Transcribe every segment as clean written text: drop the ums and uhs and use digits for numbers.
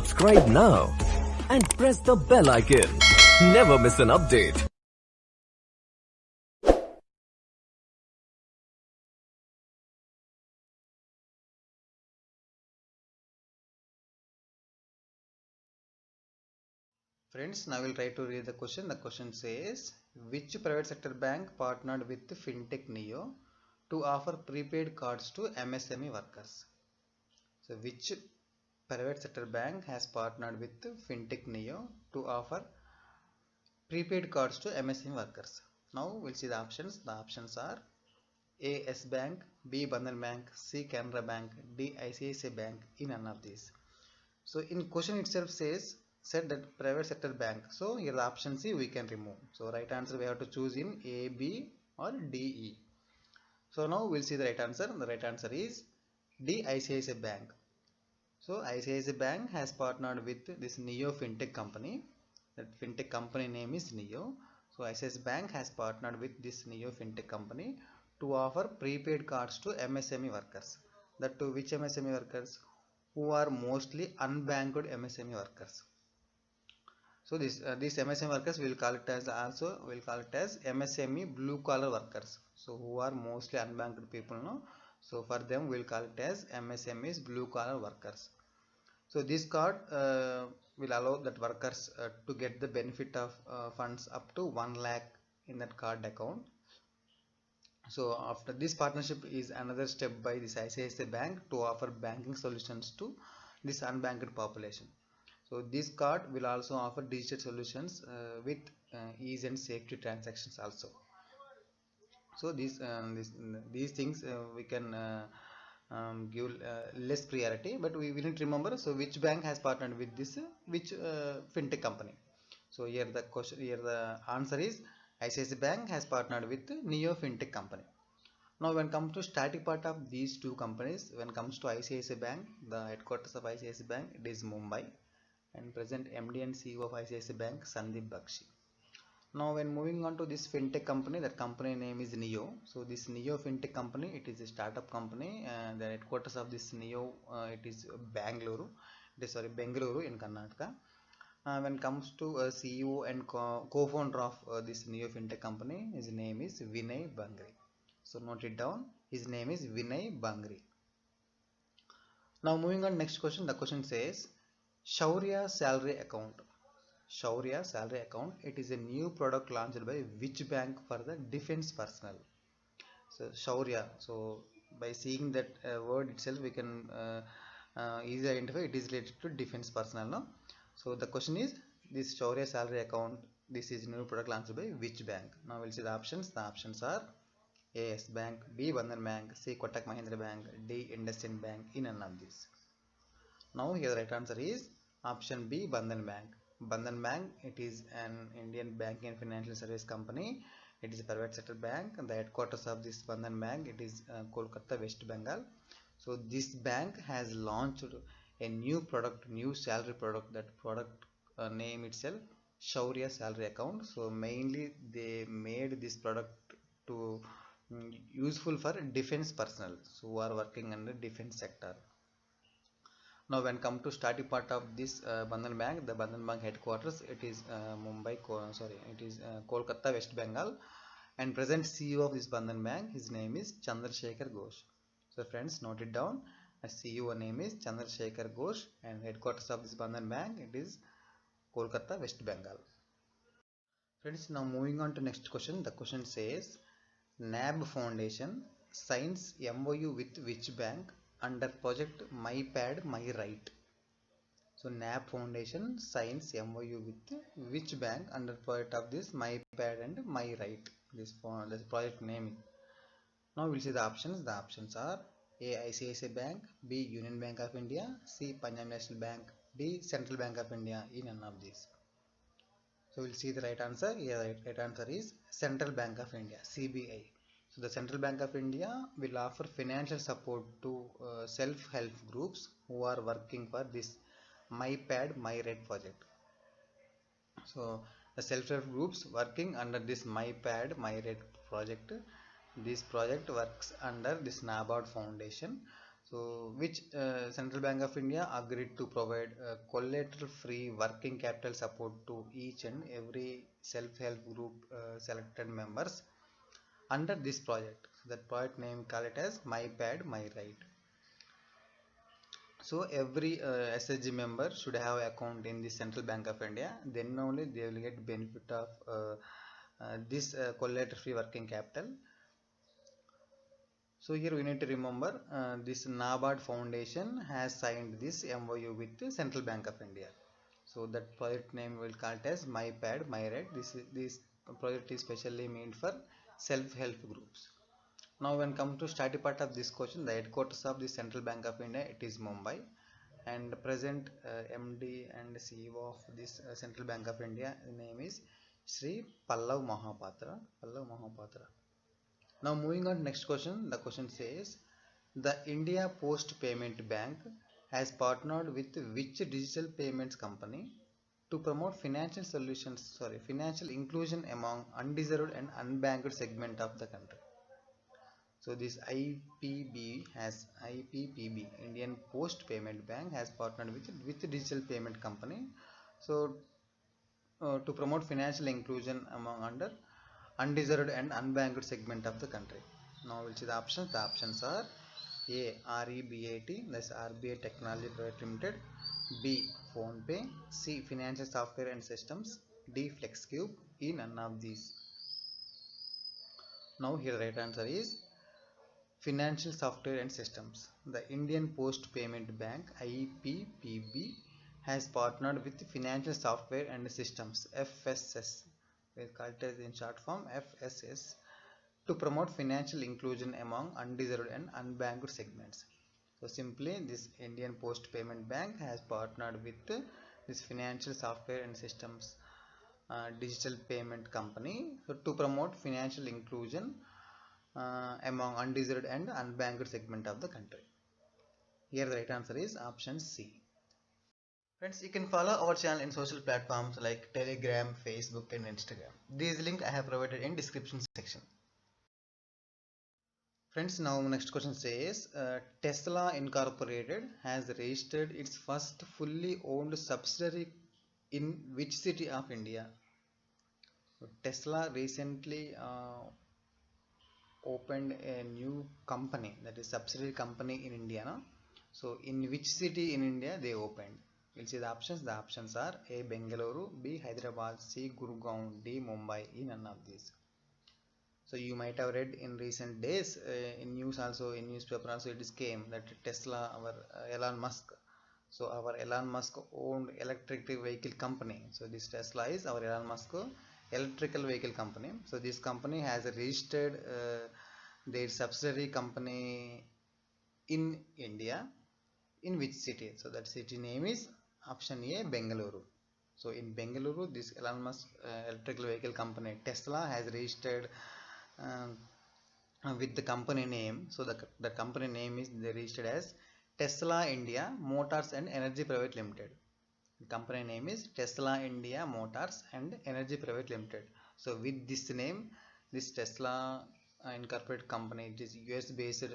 Subscribe now and press the bell icon. Never miss an update. Friends, now we'll try to read the question. The question says, which private sector bank partnered with FinTech Neo to offer prepaid cards to MSME workers? So, which private sector bank has partnered with FinTech Neo to offer prepaid cards to MSME workers? Now we'll see the options. The options are A. S Bank, B. Bandhan Bank, C. Canara Bank, D. ICICI Bank. In none of these. So in question itself said that private sector bank. So here the option C we can remove. So right answer we have to choose in A, B or D, E. So now we'll see the right answer. The right answer is D, ICICI Bank. So ICICI Bank has partnered with this Neo FinTech company. That FinTech company name is Neo. So ICICI Bank has partnered with this Neo FinTech company to offer prepaid cards to MSME workers. That to which MSME workers? Who are mostly unbanked MSME workers. So these MSME workers will call it as MSME blue collar workers. So who are mostly unbanked people, no? So for them we'll call it as MSMEs blue collar workers. So this card will allow that workers to get the benefit of funds up to 1 lakh in that card account. So after this partnership is another step by this ICICI Bank to offer banking solutions to this unbanked population. So this card will also offer digital solutions with ease and safety transactions also. So these things we can give less priority, but we need to remember. So which bank has partnered with this which fintech company? So here the answer is ICICI Bank has partnered with Neo FinTech company. Now when it comes to static part of these two companies, when it comes to ICICI Bank, the headquarters of ICICI Bank, it is Mumbai, and present MD and CEO of ICICI Bank, Sandeep Bakshi. Now when moving on to this fintech company, that company name is Neo. So this Neo FinTech company, it is a startup company, and the headquarters of this Neo, it is Bengaluru in Karnataka. When it comes to CEO and co-founder of this Neo FinTech company, his name is Vinay Bangri. So note it down. His name is Vinay Bangri. Now moving on next question. The question says, Shaurya salary account. Shaurya salary account. It is a new product launched by which bank for the defense personnel? So Shaurya. So by seeing that word itself, we can easily identify it is related to defense personnel. No? So the question is, this Shaurya salary account, this is new product launched by which bank? Now we'll see the options. The options are A. S Bank, B. Bandhan Bank, C. Kotak Mahindra Bank, D. IndusInd Bank. In none of these. Now here the right answer is option B, Bandhan Bank. Bandhan Bank, it is an Indian banking and financial service company. It is a private sector bank, and the headquarters of this Bandhan Bank, it is Kolkata, West Bengal. So this bank has launched a new product, new salary product. That product name itself, Shaurya salary account. So mainly they made this product to useful for defense personnel who are working under defense sector. Now when come to starting part of this Bandhan Bank, the Bandhan Bank headquarters, it is Kolkata, West Bengal, and present CEO of this Bandhan Bank, his name is Chandrasekhar Ghosh. So friends, note it down. CEO name is Chandrasekhar Ghosh, and headquarters of this Bandhan Bank, it is Kolkata, West Bengal. Friends, now moving on to next question. The question says, NAB Foundation signs MOU with which bank under project MyPad MyRight? So NAB Foundation signs MOU with which bank under project of this MyPad and MyRight? This project name. Now we'll see the options. The options are A. ICICI Bank, B. Union Bank of India, C. Punjab National Bank, D. Central Bank of India. In none of these. So we'll see the right answer. Yeah, right answer is Central Bank of India, CBI. So the Central Bank of India will offer financial support to self-help groups who are working for this MyPad MyRight project. So the self-help groups working under this MyPad MyRight project. This project works under this NABARD Foundation. So, which Central Bank of India agreed to provide collateral-free working capital support to each and every self-help group selected members under this project. That project name call it as My Pad My Right. So every SHG member should have account in the Central Bank of India. Then only they will get benefit of this collateral-free working capital. So here we need to remember this NABARD Foundation has signed this MOU with the Central Bank of India. So that project name will call it as My Pad My Right. This project is specially meant for self-help groups. Now when come to study part of this question, the headquarters of the Central Bank of India, it is Mumbai, and present MD and CEO of this Central Bank of India name is Sri Pallav Mahapatra. Now moving on to next question, the question says the India Post Payment Bank has partnered with which digital payments company to promote financial inclusion among undeserved and unbanked segment of the country. So this IPPB, Indian Post Payment Bank, has partnered with the digital payment company. So to promote financial inclusion among undeserved and unbanked segment of the country. Now we'll see the options. The options are A. REBAT, that's RBI Technology Private Limited. B. PhonePe. C. Financial Software and Systems. D. FlexCube. E. None of these. Now here the right answer is Financial Software and Systems. The Indian Post Payment Bank IPPB has partnered with Financial Software and Systems FSS, we call it as in short form FSS, to promote financial inclusion among undeserved and unbanked segments. So simply this Indian Post Payment Bank has partnered with this Financial Software and Systems digital payment company to promote financial inclusion among undeserved and unbanked segment of the country. Here the right answer is option C. Friends, you can follow our channel in social platforms like Telegram, Facebook and Instagram. These links I have provided in description section. Friends, now next question says Tesla Incorporated has registered its first fully owned subsidiary in which city of India? So Tesla recently opened a new company, that is subsidiary company in India. No? So in which city in India they opened? We'll see the options. The options are A. Bengaluru, B. Hyderabad, C. Gurgaon, D. Mumbai. E. None of these. So you might have read in recent days in news also, in newspaper also it is came that Tesla, our Elon Musk. So our Elon Musk owned electric vehicle company. So this Tesla is our Elon Musk electrical vehicle company. So this company has registered their subsidiary company in India. In which city? So that city name is option A, Bengaluru. So in Bengaluru, this Elon Musk electrical vehicle company Tesla has registered with the company name. So the company name is registered as Tesla India Motors and Energy Private Limited. The company name is Tesla India Motors and Energy Private Limited. So with this name, this Tesla Incorporated company, it is US based,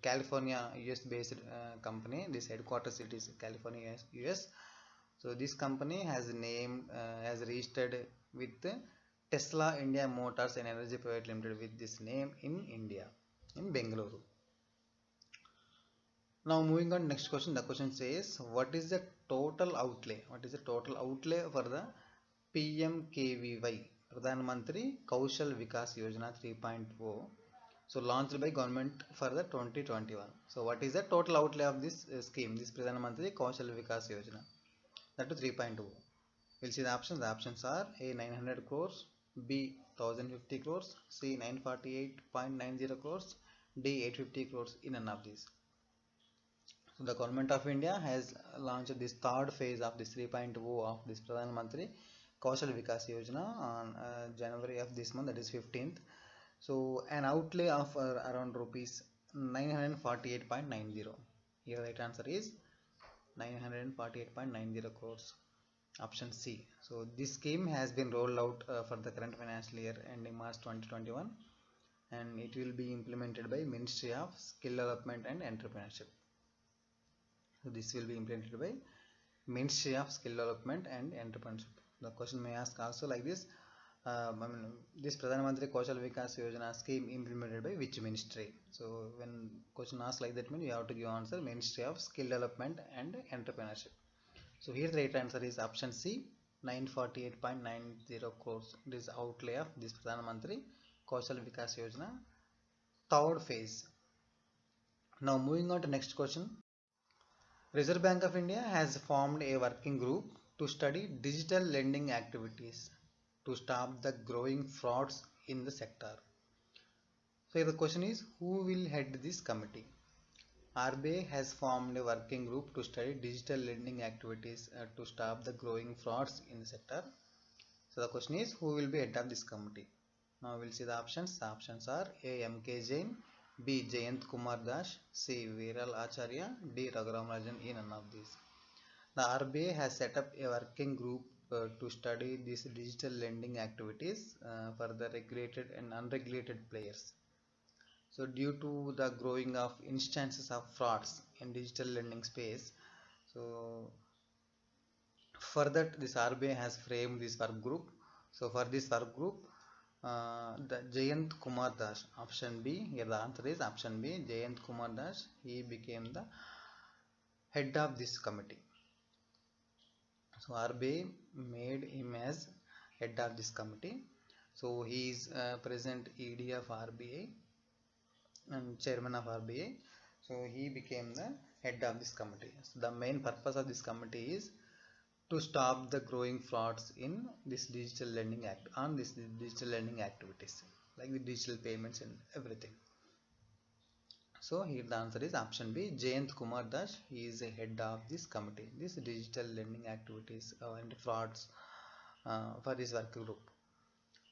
California US based company. This headquarters it is California US. So this company has registered with Tesla India Motors and Energy Private Limited with this name in India, in Bengaluru. Now moving on next question. The question says what is the total outlay? What is the total outlay for the PMKVY, Pradhan Mantri Kaushal Vikas Yojana 3.0? So launched by government for the 2021. So what is the total outlay of this scheme, this Pradhan Mantri Kaushal Vikas Yojana? That is 3.2. We'll see the options. The options are A. 900 crores, B. 1050 crores, C. 948.90 crores, D. 850 crores. In none of these. So the government of India has launched this third phase of this 3.0 of this Pradhan Mantri Kaushal Vikas Yojana on January of this month, that is 15th. So an outlay of around rupees 948.90. Here the right answer is 948.90 crores. Option C. So this scheme has been rolled out for the current financial year ending March 2021, and it will be implemented by Ministry of Skill Development and Entrepreneurship. So this will be implemented by Ministry of Skill Development and Entrepreneurship. The question may ask also like this. This Pradhan Mantri Kaushal Vikas Yojana scheme implemented by which ministry? So when question asks like that, means you have to give answer Ministry of Skill Development and Entrepreneurship. So here the right answer is option C, 948.90 crores. It is outlay of this Pradhan Mantri Kaushal Vikas Yojana, third phase. Now moving on to next question. Reserve Bank of India has formed a working group to study digital lending activities to stop the growing frauds in the sector. So the question is, who will head this committee? RBI has formed a working group to study digital lending activities to stop the growing frauds in the sector. So the question is, who will be head of this committee? Now we'll see the options. The options are A. M.K. Jain, B. Jayant Kumar Das, C. Viral Acharya, D. Raghuram Rajan. In none of these. The RBI has set up a working group to study these digital lending activities for the regulated and unregulated players. So due to the growing of instances of frauds in digital lending space, so for that this RBI has framed this work group. So for this work group, the Jayant Kumar Das, option B, here the answer is option B, Jayant Kumar Das, he became the head of this committee. So RBI made him as head of this committee. So he is present ED of RBI and chairman of RBI. So he became the head of this committee. So the main purpose of this committee is to stop the growing frauds in this digital lending digital lending activities, like the digital payments and everything. So here the answer is option B, Jayant Kumar Das. He is a head of this committee, this digital lending activities and frauds for this work group.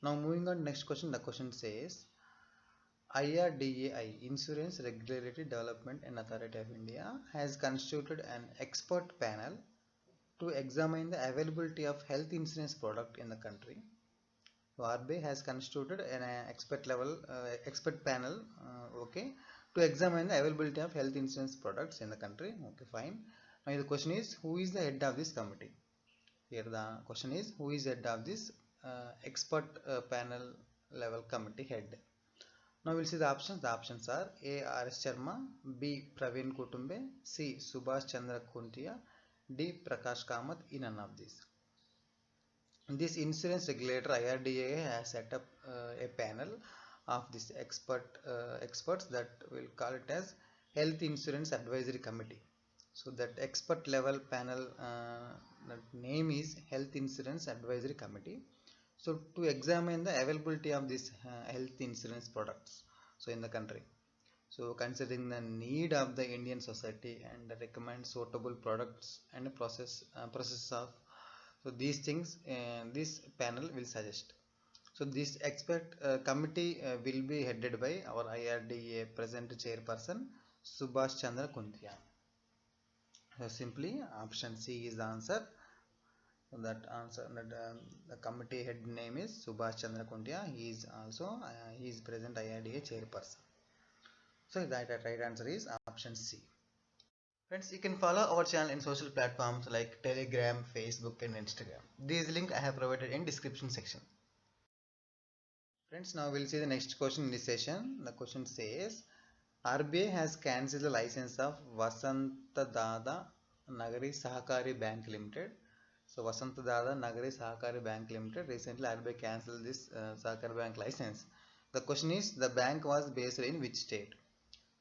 Now moving on to next question. The question says, IRDAI, Insurance Regulatory Development and Authority of India, has constituted an expert panel to examine the availability of health insurance product in the country. So RBI has constituted an expert panel, okay, to examine the availability of health insurance products in the country. Okay, fine. Now the question is, who is the head of this committee? Here the question is, who is head of this expert panel level committee head? Now we'll see the options. The options are A. R.S. Sharma, B. Praveen Kutumbe, C. Subhash Chandra Kuntia, D. Prakash Kamath. In none of these. This insurance regulator IRDAI has set up a panel of this experts that will call it as Health Insurance Advisory Committee. So that expert level panel, that name is Health Insurance Advisory Committee. So to examine the availability of these health insurance products, so in the country. So considering the need of the Indian society and recommend suitable products and process of, so these things this panel will suggest. So this expert committee will be headed by our IRDA present chairperson Subhash Chandra Kuntia. So simply option C is the answer. So that answer, the committee head name is Subhash Chandra Kuntia. He is also he is present IRDA chairperson. So that right answer is option C. Friends, you can follow our channel in social platforms like Telegram, Facebook and Instagram. These links I have provided in description section. Friends, now we'll see the next question in this session. The question says, RBI has cancelled the license of Vasanta Dada Nagari Sahakari Bank Limited. So Vasanta Dada Nagari Sahakari Bank Limited, recently RBI cancelled this Sahakari Bank license. The question is, the bank was based in which state?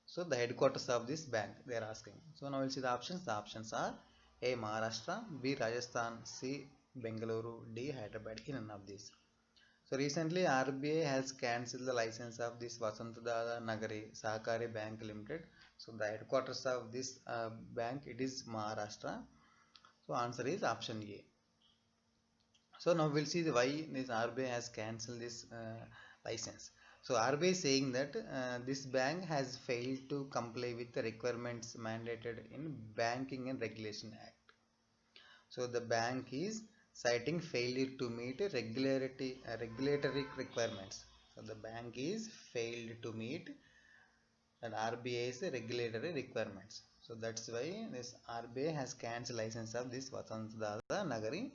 So the headquarters of this bank they are asking. So now we'll see the options. The options are A. Maharashtra, B. Rajasthan, C. Bengaluru, D. Hyderabad. In none of these. So recently RBI has cancelled the license of this Vasanta Dada Nagari Sahakari Bank Limited. So the headquarters of this bank, it is Maharashtra. So answer is option A. So now we'll see why this RBI has cancelled this license. So RBI is saying that this bank has failed to comply with the requirements mandated in Banking and Regulation Act. So the bank is citing failure to meet regulatory requirements. So the bank is failed to meet an RBI's regulatory requirements. So that's why this RBI has cancelled license of this Vasantdada Nagari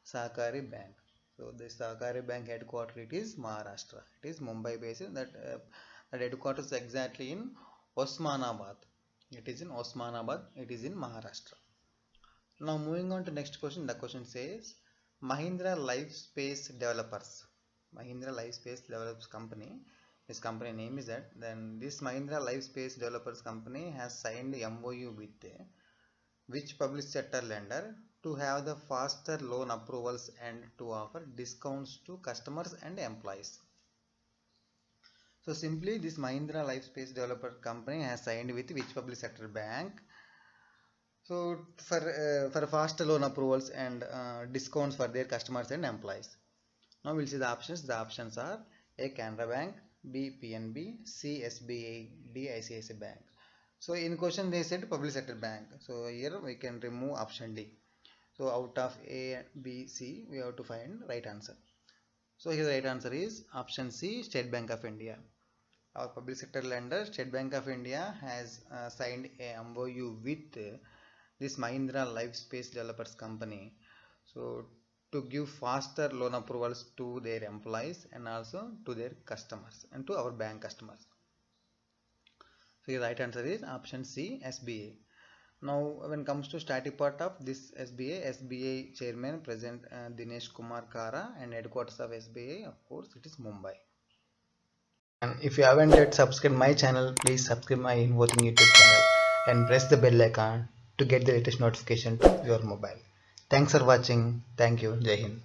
Sahakari Bank. So this Sahakari Bank headquarters, it is Maharashtra. It is Mumbai based. That headquarters exactly in Osmanabad. It is in Osmanabad. It is in Maharashtra. Now moving on to next question. The question says Mahindra Lifespace Developers. Mahindra Lifespace Developers Company. This company name is that. Then this Mahindra Lifespace Developers Company has signed MOU with which public sector lender to have the faster loan approvals and to offer discounts to customers and employees. So simply this Mahindra Lifespace Developer Company has signed with which public sector bank. So for faster loan approvals and discounts for their customers and employees. Now we'll see the options. The options are A. Canara Bank, B. PNB, C. SBI, D. ICICI Bank. So in question they said public sector bank. So here we can remove option D. So out of A, B, C we have to find right answer. So here the right answer is option C, State Bank of India. Our public sector lender State Bank of India has signed a MOU with this Mahindra Lifespace Developers Company. So to give faster loan approvals to their employees and also to their customers and to our bank customers. So the right answer is option C, SBA. Now when it comes to static part of this SBA chairman present Dinesh Kumar Kara, and headquarters of SBA, of course, it is Mumbai. And if you haven't yet subscribed my channel, please subscribe my Invoting YouTube channel and press the bell icon to get the latest notification to your mobile. Thanks for watching. Thank you. Jai Hind.